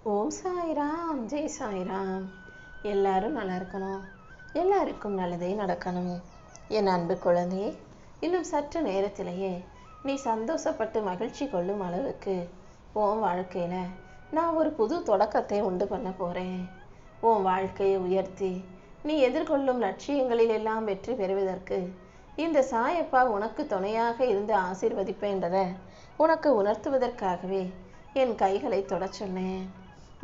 ஓம் சாய்ராம், ஜெய் சாய்ராம். எல்லாரும் நல்லா இருக்கணும், எல்லாருக்கும் நல்லதே நடக்கணும். என் அன்பு குழந்தையே, இன்னும் சற்று நேரத்திலேயே நீ சந்தோஷப்பட்டு மகிழ்ச்சி கொள்ளும் அளவுக்கு உன் வாழ்க்கையில நான் ஒரு புது தொடக்கத்தை உண்டு பண்ண போறேன். உன் வாழ்க்கையை உயர்த்தி நீ எதிர்கொள்ளும் லட்சியங்களில் எல்லாம் வெற்றி பெறுவதற்கு இந்த சாயப்பா உனக்கு துணையாக இருந்து ஆசீர்வதிப்பேன்றதை உனக்கு உணர்த்துவதற்காகவே என் கைகளை தொடச் சொன்னேன்.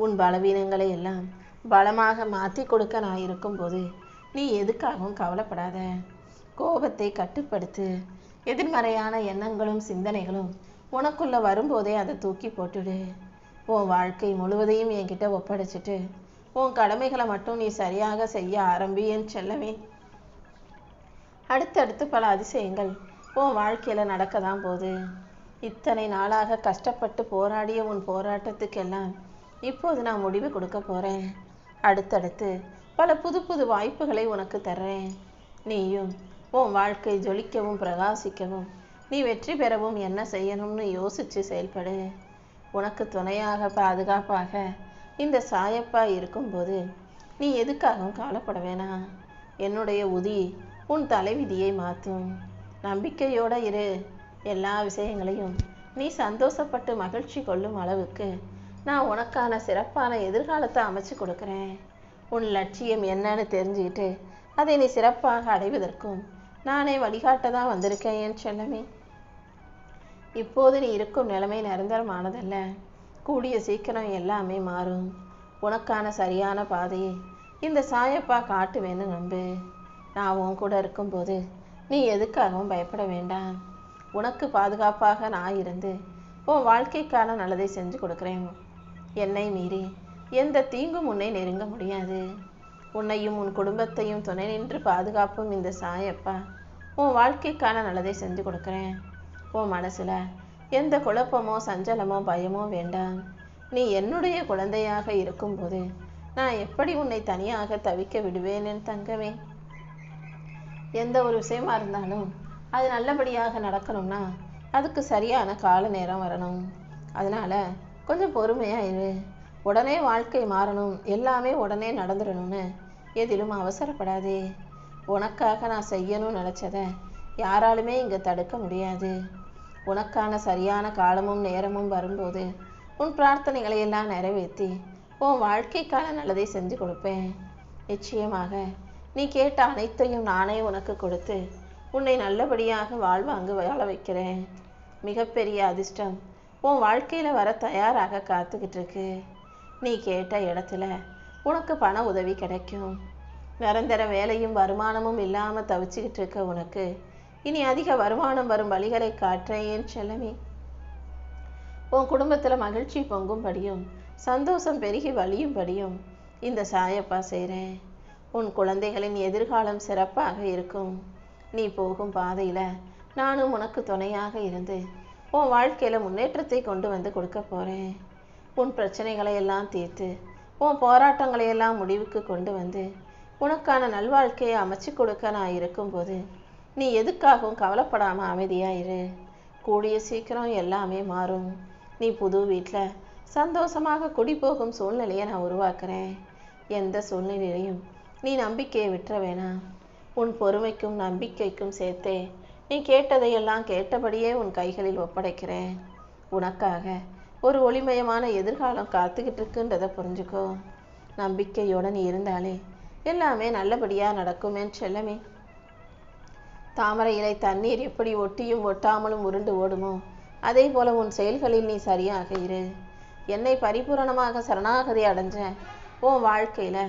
உன் பலவீனங்களை எல்லாம் பலமாக மாற்றி கொடுக்க நான் இருக்கும்போது நீ எதுக்காகவும் கவலைப்படாத. கோபத்தை கட்டுப்படுத்து. எதிர்மறையான எண்ணங்களும் சிந்தனைகளும் உனக்குள்ள வரும்போதே அதை தூக்கி போட்டுடு. உன் வாழ்க்கை முழுவதையும் என்கிட்ட ஒப்படைச்சிட்டு உன் கடமைகளை மட்டும் நீ சரியாக செய்ய ஆரம்பி என் செல்லவே. அடுத்தடுத்து பல அதிசயங்கள் உன் வாழ்க்கையில் நடக்க தான் போகுது. இத்தனை நாளாக கஷ்டப்பட்டு போராடிய உன் போராட்டத்துக்கெல்லாம் இப்போது நான் முடிவு கொடுக்க போகிறேன். அடுத்தடுத்து பல புது புது வாய்ப்புகளை உனக்கு தர்றேன். நீயும் உன் வாழ்க்கை ஜொலிக்கவும் பிரகாசிக்கவும் நீ வெற்றி பெறவும் என்ன செய்யணும்னு யோசித்து செயல்படு. உனக்கு துணையாக பாதுகாப்பாக இந்த சாயப்பா இருக்கும்போது நீ எதுக்காகவும் கவலைப்பட வேணாம். என்னுடைய உதி உன் தலைவிதியை மாற்றும். நம்பிக்கையோட இரு. எல்லா விஷயங்களையும் நீ சந்தோஷப்பட்டு மகிழ்ச்சி கொள்ளும் அளவுக்கு நான் உனக்கான சிறப்பான எதிர்காலத்தை அமைச்சு கொடுக்குறேன். உன் லட்சியம் என்னன்னு தெரிஞ்சுக்கிட்டு அதை நீ சிறப்பாக அடைவதற்கும் நானே வழிகாட்ட தான் வந்திருக்கேன் என் செல்லமே. இப்போது நீ இருக்கும் நிலைமை நிரந்தரமானதல்ல. கூடிய சீக்கிரம் எல்லாமே மாறும். உனக்கான சரியான பாதையை இந்த சாயப்பா காட்டுவேன்னு நம்பு. நான் உன் கூட இருக்கும்போது நீ எதுக்காகவும் பயப்பட வேண்டாம். உனக்கு பாதுகாப்பாக நான் இருந்து உன் வாழ்க்கைக்கான நல்லதை செஞ்சு கொடுக்குறேன். என்னை மீறி எந்த தீங்கும் உன்னை நெருங்க முடியாது. உன்னையும் உன் குடும்பத்தையும் துணை நின்று பாதுகாப்பும் இந்த சாயப்பா உன் வாழ்க்கைக்கான நல்லதை செஞ்சு கொடுக்குறேன். உன் மனசுல எந்த குழப்பமோ சஞ்சலமோ பயமோ வேண்டாம். நீ என்னுடைய குழந்தையாக இருக்கும்போது நான் எப்படி உன்னை தனியாக தவிக்க விடுவேன் என் தங்கமே. எந்த ஒரு விஷயமா இருந்தாலும் அது நல்லபடியாக நடக்கணும்னா அதுக்கு சரியான கால நேரம் வரணும். அதனால கொஞ்சம் பொறுமையா இரு. உடனே வாழ்க்கை மாறணும், எல்லாமே உடனே நடந்துடணும்னு எதிலும் அவசரப்படாதே. உனக்காக நான் செய்யணும்னு நினைச்சதை யாராலுமே இங்க தடுக்க முடியாது. உனக்கான சரியான காலமும் நேரமும் வரும்போது உன் பிரார்த்தனைகளை எல்லாம் நிறைவேற்றி உன் வாழ்க்கைக்கான நல்லதை செஞ்சு கொடுப்பேன். நிச்சயமாக நீ கேட்ட அனைத்தையும் நானே உனக்கு கொடுத்து உன்னை நல்லபடியாக வாழ்வாங்கு வாழ வைக்கிறேன். மிகப்பெரிய அதிர்ஷ்டம் உன் வாழ்க்கையில வர தயாராக காத்துக்கிட்டு இருக்கு. நீ கேட்ட இடத்துல உனக்கு பண உதவி கிடைக்கும். நிரந்தர வேலையும் வருமானமும் இல்லாம தவிச்சுக்கிட்டு இருக்க உனக்கு இனி அதிக வருமானம் வரும் வழிகளை காட்டுறேன் என் செல்லமே. உன் குடும்பத்துல மகிழ்ச்சி பொங்கும்படியும் சந்தோஷம் பெருகி வழியும்படியும் இந்த சாயப்பா செய்கிறேன். உன் குழந்தைகளின் எதிர்காலம் சிறப்பாக இருக்கும். நீ போகும் பாதையில நானும் உனக்கு துணையாக இருந்து உன் வாழ்க்கையில முன்னேற்றத்தை கொண்டு வந்து கொடுக்க போறேன். உன் பிரச்சனைகளை எல்லாம் தீர்த்து உன் போராட்டங்களை எல்லாம் முடிவுக்கு கொண்டு வந்து உனக்கான நல்வாழ்க்கையை அமைச்சு கொடுக்க நான் இருக்கும்போது நீ எதுக்காகவும் கவலைப்படாம அமைதியா இரு. கூடிய சீக்கிரம் எல்லாமே மாறும். நீ புது வீட்டில் சந்தோஷமாக குடி போகும் சூழ்நிலையை நான் உருவாக்குறேன். எந்த சூழ்நிலையிலையும் நீ நம்பிக்கையை விட்டுற வேணாம். உன் பொறுமைக்கும் நம்பிக்கைக்கும் சேர்த்தே நீ கேட்டதையெல்லாம் கேட்டபடியே உன் கைகளில் ஒப்படைக்கிறேன். உனக்காக ஒரு ஒளிமயமான எதிர்காலம் காத்துக்கிட்டு இருக்குன்றதை புரிஞ்சுக்கோ. நம்பிக்கையோட நீ இருந்தாலே எல்லாமே நல்லபடியா நடக்கும் என் செல்லமே. தாமரை இலை தண்ணீர் எப்படி ஒட்டியும் ஒட்டாமலும் உருண்டு ஓடுமோ அதே போல உன் செயல்களில் நீ சரியாக இரு. என்னை பரிபூரணமாக சரணாகதி அடைஞ்ச உன் வாழ்க்கையில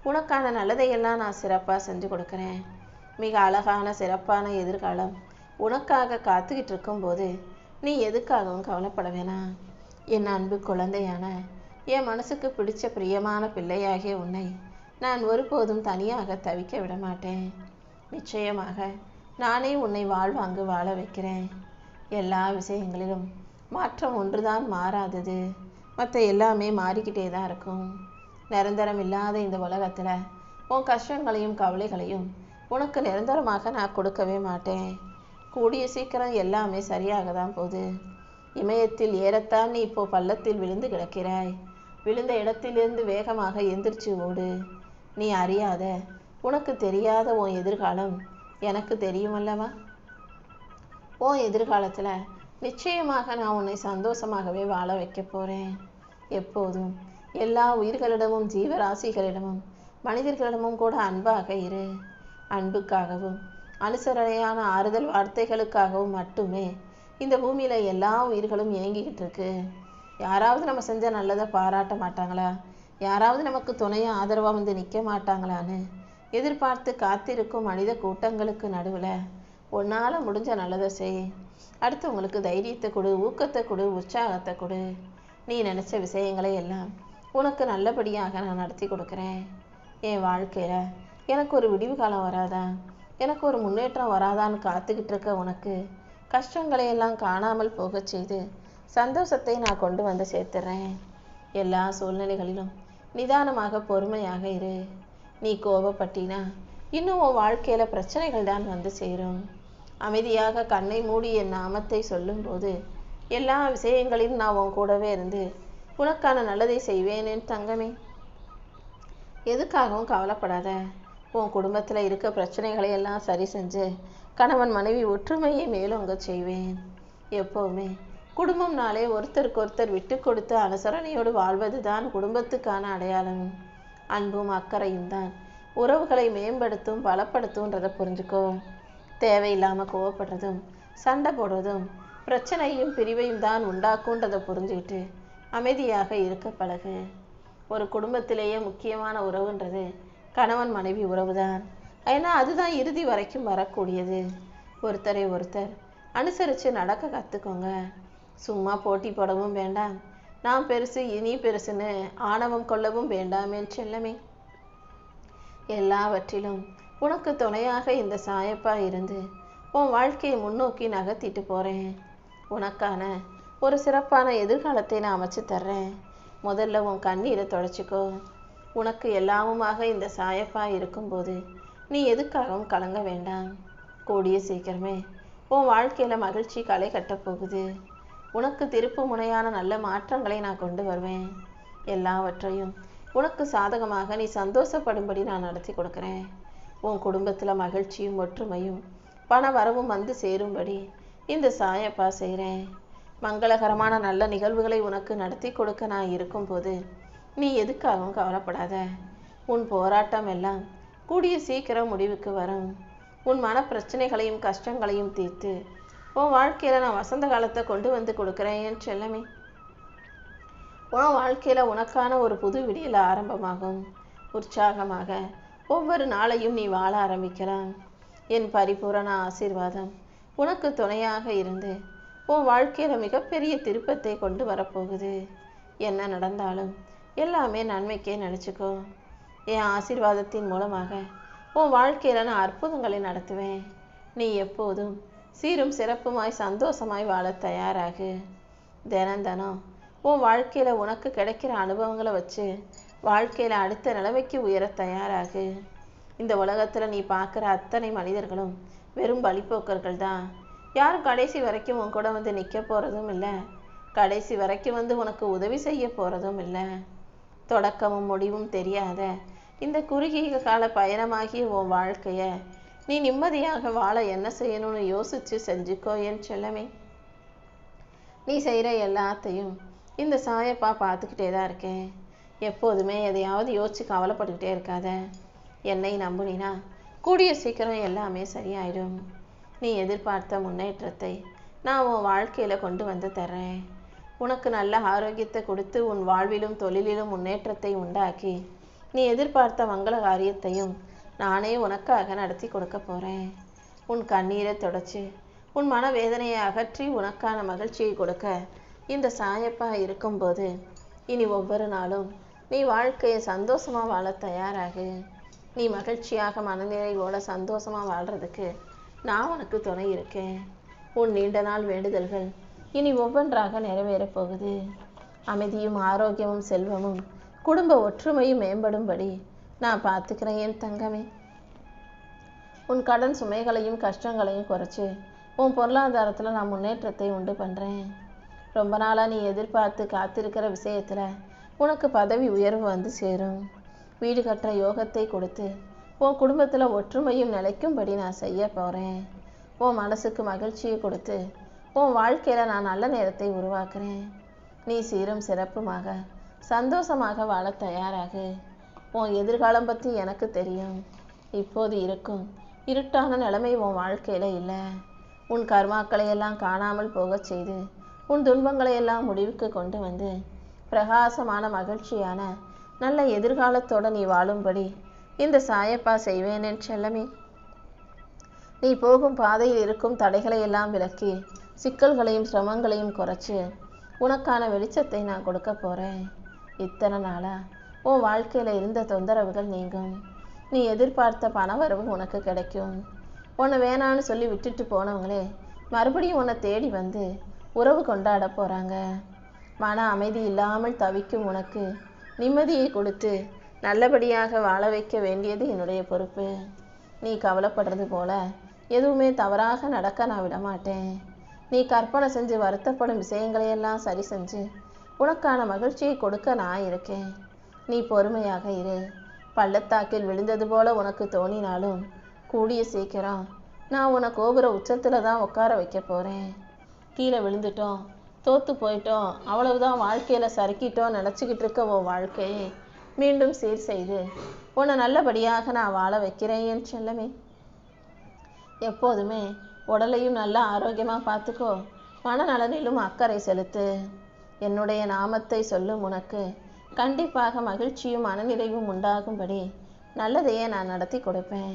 உனக்கான நல்லதையெல்லாம் நான் சிறப்பாக செஞ்சு கொடுக்குறேன். மிக அழகான சிறப்பான எதிர்காலம் உனக்காக காத்துக்கிட்டு இருக்கும்போது நீ எதுக்காகவும் கவலைப்பட வேணாம். என் அன்பு குழந்தையான என் மனசுக்கு பிடிச்ச பிரியமான பிள்ளையாகிய உன்னை நான் ஒருபோதும் தனியாக தவிக்க விட மாட்டேன். நிச்சயமாக நானே உன்னை வாழ்வாங்கு வாழ வைக்கிறேன். எல்லா விஷயங்களிலும் மாற்றம் ஒன்றுதான் மாறாதது, மற்ற எல்லாமே மாறிக்கிட்டே தான் இருக்கும். நிரந்தரம் இல்லாத இந்த உலகத்துல உன் கஷ்டங்களையும் கவலைகளையும் உனக்கு நிரந்தரமாக நான் கொடுக்கவே மாட்டேன். கூடிய சீக்கிரம் எல்லாமே சரியாக தான் போகுது. இமயத்தில் ஏறத்தான் நீ இப்போ பள்ளத்தில் விழுந்து கிடக்கிறாய். விழுந்த இடத்திலிருந்து வேகமாக எந்திரிச்சு ஓடு. நீ அறியாத, உனக்கு தெரியாத உன் எதிர்காலம் எனக்கு தெரியுமல்லவா? உன் எதிர்காலத்தில் நிச்சயமாக நான் உன்னை சந்தோஷமாகவே வாழ வைக்க போகிறேன். எப்போதும் எல்லா உயிர்களிடமும், ஜீவராசிகளிடமும், மனிதர்களிடமும் கூட அன்பாக இரு. அன்புக்காகவும் அனுசரணையான ஆறுதல் வார்த்தைகளுக்காகவும் மட்டுமே இந்த பூமியில் எல்லா உயிர்களும் இயங்கிக்கிட்டு இருக்கு. யாராவது நம்ம செஞ்ச நல்லதை பாராட்ட மாட்டாங்களா? யாராவது நமக்கு துணையாக ஆதரவாக வந்து நிற்க மாட்டாங்களான்னு எதிர்பார்த்து காத்திருக்கும் மனித கூட்டங்களுக்கு நடுவில் உன்னால் முடிஞ்ச நல்லதை செய். அடுத்தவங்களுக்கு தைரியத்தை கொடு, ஊக்கத்தை கொடு, உற்சாகத்தை கொடு. நீ நினச்ச விஷயங்களை எல்லாம் உனக்கு நல்லபடியாக நான் நடத்தி கொடுக்குறேன். என் வாழ்க்கையில் எனக்கு ஒரு விடிவு காலம் வராதா, எனக்கு ஒரு முன்னேற்றம் வராதான்னு காத்துக்கிட்டு இருக்க உனக்கு கஷ்டங்களை எல்லாம் காணாமல் போக செய்து சந்தோஷத்தை நான் கொண்டு வந்து சேர்த்துறேன். எல்லா சூழ்நிலைகளிலும் நிதானமாக பொறுமையாக இரு. நீ கோபப்பட்டினா இன்னும் உன் வாழ்க்கையில் பிரச்சனைகள் தான் வந்து சேரும். அமைதியாக கண்ணை மூடி என் நாமத்தை சொல்லும்போது எல்லா விஷயங்களிலும் நான் உன் கூடவே இருந்து உனக்கான நல்லதை செய்வேன் என் தங்கமே. எதுக்காகவும் கவலைப்படாத. உன் குடும்பத்தில் இருக்க பிரச்சனைகளை எல்லாம் சரி செஞ்சு கணவன் மனைவி ஒற்றுமையை மேலோங்க செய்வேன். எப்போவுமே குடும்பம்னாலே ஒருத்தருக்கு ஒருத்தர் விட்டு கொடுத்து அனுசரணையோடு வாழ்வது தான் குடும்பத்துக்கான அடையாளம். அன்பும் அக்கறையும் தான் உறவுகளை மேம்படுத்தும், பலப்படுத்தும்ன்றதை புரிஞ்சுக்கோ. தேவையில்லாமல் கோவப்படுறதும் சண்டை போடுறதும் பிரச்சனையும் பிரிவையும் தான் உண்டாக்குன்றதை புரிஞ்சுக்கிட்டு அமைதியாக இருக்க பழகு. ஒரு குடும்பத்திலேயே முக்கியமான உறவுன்றது கணவன் மனைவி உறவு தான். ஏன்னா அதுதான் இறுதி வரைக்கும் வரக்கூடியது. ஒருத்தரை ஒருத்தர் அனுசரித்து நடக்க கற்றுக்கோங்க. சும்மா போட்டி போடவும் வேண்டாம், நான் பெருசு நீ பெருசுன்னு ஆணவம் கொள்ளவும் வேண்டாம் என் செல்லமே. எல்லாவற்றிலும் உனக்கு துணையாக இந்த சாயப்பா இருந்து உன் வாழ்க்கையை முன்னோக்கி நகர்த்திட்டு போகிறேன். உனக்கான ஒரு சிறப்பான எதிர்காலத்தை நான் அமைச்சு தர்றேன். முதல்ல உன் கண்ணீரை தொடச்சிக்கோ. உனக்கு எல்லாமுமாக இந்த சாயப்பா இருக்கும்போது நீ எதுக்காகவும் கலங்க வேண்டாம். கூடிய சீக்கிரமே உன் வாழ்க்கையில் மகிழ்ச்சி களை கட்டப் போகுது. உனக்கு திருப்பு முனையான நல்ல மாற்றங்களை நான் கொண்டு வருவேன். எல்லாவற்றையும் உனக்கு சாதகமாக நீ சந்தோஷப்படும்படி நான் நடத்தி கொடுக்குறேன். உன் குடும்பத்தில் மகிழ்ச்சியும் ஒற்றுமையும் பண வரவும் வந்து சேரும்படி இந்த சாயப்பா செய்கிறேன். மங்களகரமான நல்ல நிகழ்வுகளை உனக்கு நடத்தி கொடுக்க நான் இருக்கும்போது நீ எதுக்காகவும் கவலைப்படாத. உன் போராட்டம் எல்லாம் கூடிய சீக்கிரம் முடிவுக்கு வரும். உன் மன பிரச்சனைகளையும் கஷ்டங்களையும் தீர்த்து உன் வாழ்க்கையில் நான் வசந்த காலத்தை கொண்டு வந்து கொடுக்குறேன் என் செல்லமே. உன் வாழ்க்கையில் உனக்கான ஒரு புது விடியல் ஆரம்பமாகும். உற்சாகமாக ஒவ்வொரு நாளையும் நீ வாழ ஆரம்பிக்கலாம். என் பரிபூரண ஆசீர்வாதம் உனக்கு துணையாக இருந்து உன் வாழ்க்கையில் மிகப்பெரிய திருப்பத்தை கொண்டு வரப்போகுது. என்ன நடந்தாலும் எல்லாமே நன்மைக்கே நினச்சிக்கோ. என் ஆசீர்வாதத்தின் மூலமாக உன் வாழ்க்கையில் நான் அற்புதங்களை நடத்துவேன். நீ எப்போதும் சீரும் சிறப்புமாய் சந்தோஷமாய் வாழ தயாராகு. தினம் உன் வாழ்க்கையில் உனக்கு கிடைக்கிற அனுபவங்களை வச்சு வாழ்க்கையில் அடுத்த நிலைமைக்கு உயர தயாராகு. இந்த உலகத்தில் நீ பார்க்குற அத்தனை மனிதர்களும் வெறும் பலிப்போக்கர்கள் தான். யாரும் கடைசி வரைக்கும் உன் கூட வந்து நிற்க போகிறதும் இல்லை, கடைசி வரைக்கும் வந்து உனக்கு உதவி செய்ய போகிறதும் இல்லை. தொடக்கமும் முடிவும் தெரியாத இந்த குறுகிய கால பயணமாகிய உன் வாழ்க்கையை நீ நிம்மதியாக வாழ என்ன செய்யணும்னு யோசித்து செஞ்சுக்கோ என் செல்லமே. நீ செய்கிற எல்லாத்தையும் இந்த சாயப்பா பார்த்துக்கிட்டே தான் இருக்கேன். எப்போதுமே எதையாவது யோசிச்சு கவலைப்பட்டுக்கிட்டே இருக்காத. என்னை நம்புனினா கூடிய சீக்கிரம் எல்லாமே சரியாயிடும். நீ எதிர்பார்த்த முன்னேற்றத்தை நான் உன் வாழ்க்கையில் கொண்டு வந்து தர்றேன். உனக்கு நல்ல ஆரோக்கியத்தை கொடுத்து உன் வாழ்விலும் தொழிலிலும் முன்னேற்றத்தை உண்டாக்கி நீ எதிர்பார்த்த மங்கள காரியத்தையும் நானே உனக்காக நடத்தி கொடுக்க போகிறேன். உன் கண்ணீரை தொடச்சி உன் மனவேதனையை அகற்றி உனக்கான மகிழ்ச்சியை கொடுக்க இந்த சாயப்பா இருக்கும்போது இனி ஒவ்வொரு நாளும் நீ வாழ்க்கையை சந்தோஷமாக வாழ தயாராகு. நீ மகிழ்ச்சியாக மனநிறைவோட சந்தோஷமாக வாழ்கிறதுக்கு நான் உனக்கு துணை இருக்கேன். உன் நீண்ட நாள் வேண்டுதல்கள் இனி ஒவ்வொன்றாக நிறைவேறப் போகுது. அமைதியும் ஆரோக்கியமும் செல்வமும் குடும்ப ஒற்றுமையும் மேம்படும்படி நான் பார்த்துக்கிறேன் என் தங்கமே. உன் கடன் சுமைகளையும் கஷ்டங்களையும் குறைச்சி உன் பொருளாதாரத்தில் நான் முன்னேற்றத்தை உண்டு பண்ணுறேன். ரொம்ப நாளாக நீ எதிர்பார்த்து காத்திருக்கிற விஷயத்தில் உனக்கு பதவி உயர்வு வந்து சேரும். வீடு கட்டுற யோகத்தை கொடுத்து உன் குடும்பத்தில் ஒற்றுமையும் நிலைக்கும்படி நான் செய்ய போகிறேன். உன் மனசுக்கு மகிழ்ச்சியை கொடுத்து உன் வாழ்க்கையில் நான் நல்ல நேரத்தை உருவாக்குறேன். நீ சீரும் சிறப்புமாக சந்தோஷமாக வாழ தயாராகு. உன் எதிர்காலம் பற்றி எனக்கு தெரியும். இப்போது இருக்கும் இருட்டான நிலைமை உன் வாழ்க்கையில் இல்லை. உன் கர்மாக்களை எல்லாம் காணாமல் போகச் செய்து உன் துன்பங்களை எல்லாம் முடிவுக்கு கொண்டு வந்து பிரகாசமான மகிழ்ச்சியான நல்ல எதிர்காலத்தோடு நீ வாழும்படி இந்த சாயப்பா செய்வேன் என் செல்லமே. நீ போகும் பாதையில் இருக்கும் தடைகளை எல்லாம் விலக்கி சிக்கல்களையும் சிரமங்களையும் குறைச்சி உனக்கான வெளிச்சத்தை நான் கொடுக்க போகிறேன். இத்தனை நாளாக உன் வாழ்க்கையில் இருந்த தொந்தரவுகள் நீங்கும். நீ எதிர்பார்த்த பணவரவு உனக்கு கிடைக்கும். உன்னை வேணான்னு சொல்லி விட்டுட்டு போனவங்களே மறுபடியும் உன்னை தேடி வந்து உறவு கொண்டாட போகிறாங்க. மன அமைதி இல்லாமல் தவிக்கும் உனக்கு நிம்மதியை கொடுத்து நல்லபடியாக வாழ வைக்க வேண்டியது என்னுடைய பொறுப்பு. நீ கவலைப்படுறது போல எதுவுமே தவறாக நடக்க நான் விடமாட்டேன். நீ கற்பனை செஞ்சு வருத்தப்படும் விஷயங்களையெல்லாம் சரி செஞ்சு உனக்கான மகிழ்ச்சியை கொடுக்க நான் இருக்கேன். நீ பொறுமையாக இரு. பள்ளத்தாக்கில் விழுந்தது போல உனக்கு தோணினாலும் கூடிய சீக்கிரம் நான் உன்னை கோபுர உச்சத்தில் தான் உட்கார வைக்க போகிறேன். கீழே விழுந்துட்டோம், தோற்று போயிட்டோம், அவ்வளவுதான் வாழ்க்கையில் சறுக்கிட்டோம் நினச்சிக்கிட்டு இருக்க உன் வாழ்க்கையை மீண்டும் சீர் செய்து உன்னை நல்லபடியாக நான் வாழ வைக்கிறேன் என் செல்லமே. எப்போதுமே உடலையும் நல்லா ஆரோக்கியமாக பார்த்துக்கோ. மனநலனிலும் அக்கறை செலுத்து. என்னுடைய நாமத்தை சொல்லும் உனக்கு கண்டிப்பாக மகிழ்ச்சியும் மனநிறைவும் உண்டாகும்படி நல்லதையே நான் நடத்தி கொடுப்பேன்.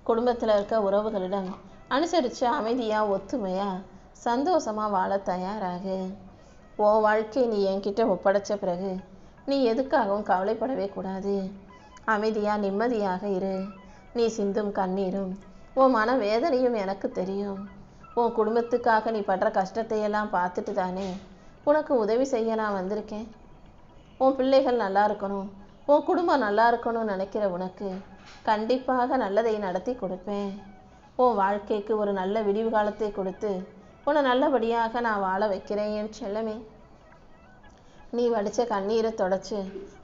குடும்பத்தில் இருக்க உறவுகளிடம் அனுசரித்து அமைதியாக ஒத்துமையாக சந்தோஷமாக வாழ தயாராகு. உன் வாழ்க்கையை நீ என்கிட்ட ஒப்படைச்ச பிறகு நீ எதுக்காகவும் கவலைப்படவே கூடாது. அமைதியாக நிம்மதியாக இரு. நீ சிந்தும் கண்ணீரும் உன் மன வேதனையும் எனக்கு தெரியும். உன் குடும்பத்துக்காக நீ படுற கஷ்டத்தையெல்லாம் பார்த்துட்டு தானே உனக்கு உதவி செய்ய நான் வந்திருக்கேன். உன் பிள்ளைகள் நல்லா இருக்கணும், உன் குடும்பம் நல்லா இருக்கணும்னு நினைக்கிற உனக்கு கண்டிப்பாக நல்லதை நடத்தி கொடுப்பேன். உன் வாழ்க்கைக்கு ஒரு நல்ல விடிவு காலத்தை கொடுத்து உன்னை நல்லபடியாக நான் வாழ வைக்கிறேன் என் செல்லமே. நீ வடித்த கண்ணீரை தொடச்சி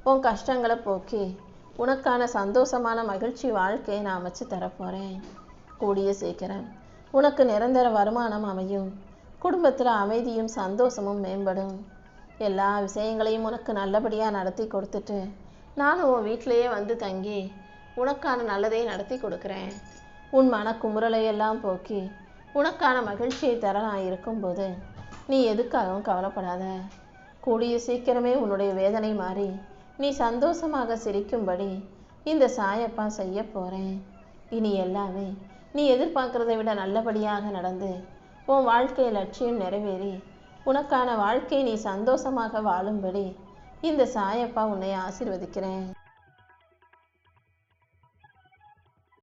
உன் கஷ்டங்களை போக்கி உனக்கான சந்தோஷமான மகிழ்ச்சி வாழ்க்கையை நான் அமைச்சு தரப்போகிறேன். கூடிய சீக்கிரம் உனக்கு நிரந்தர வருமானம் அமையும். குடும்பத்தில் அமைதியும் சந்தோஷமும் மேம்படும். எல்லா விஷயங்களையும் உனக்கு நல்லபடியாக நடத்தி கொடுத்துட்டு நானும் உன் வீட்டிலையே வந்து தங்கி உனக்கான நல்லதை நடத்தி கொடுக்குறேன். உன் மன குமுறலையெல்லாம் போக்கி உனக்கான மகிழ்ச்சியை தர நான் இருக்கும்போது நீ எதுக்காகவும் கவலைப்படாத. கூடிய சீக்கிரமே உன்னுடைய வேதனை மாறி நீ சந்தோஷமாக சிரிக்கும்படி இந்த சாயப்பா செய்ய போகிறேன். இனி எல்லாமே நீ எதிர்பார்க்கிறதை விட நல்லபடியாக நடந்து உன் வாழ்க்கை லட்சியம் நிறைவேறி உனக்கான வாழ்க்கை நீ சந்தோஷமாக வாழும்படி இந்த சாயப்பா உன்னை ஆசீர்வதிக்கிறேன்.